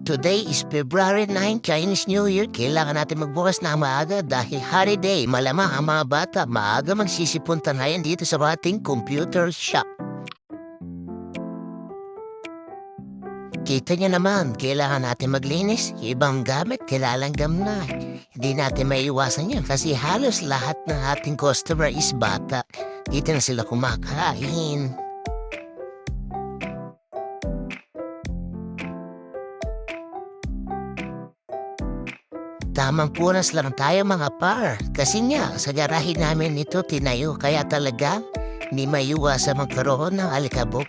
Today is February 9, Chinese New Year. Kailangan natin magbukas na maaga dahil holiday. Malamang ang mga bata maaga magsisipon tanayan dito sa ating computer shop. Kita niyo naman, kailangan natin maglinis. Ibang gamit, kilalanggam na. Hindi natin maiiwasan yan kasi halos lahat ng ating customer is bata. Dito na sila kumakain. Tamang punas lang tayo mga par. Kasi nga, sa garahe namin ito tinayo. Kaya talaga, hindi maiiwasan magkaroon ng alikabok.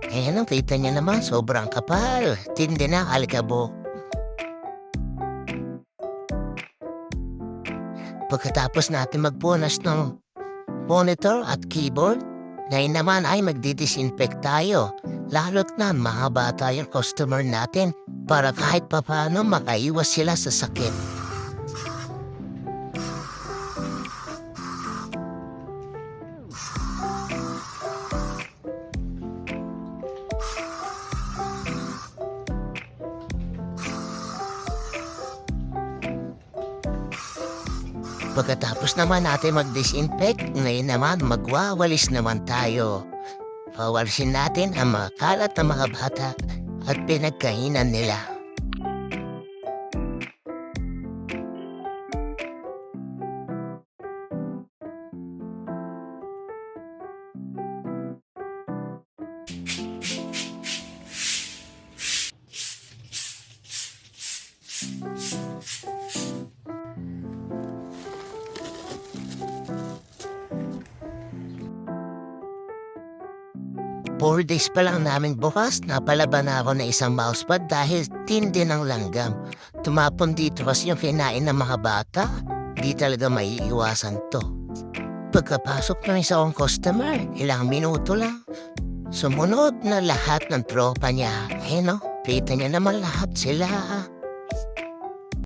Ayan ang kita niya naman, sobrang kapal. Tindi na alikabok. Pagkatapos natin magpunas ng monitor at keyboard, ngayon naman ay magdidisinfect tayo. Lalo't na mga bata yung customer natin para kahit papano makaiwas sila sa sakit. Pagkatapos naman natin mag-disinfect, ngayon naman magwawalis naman tayo. Pawalisin natin ang mga kalat ng mga bata at pinagkainan nila. Four days pa lang namin bukas, napalaban na ako na isang mousepad dahil tindi ng langgam. Tumapon dito kasi yung kinain ng mga bata. Di talaga maiiwasan to. Pagkapasok ng isang customer, ilang minuto lang. Sumunod na lahat ng tropa niya. Eh no, kita niya naman lahat sila.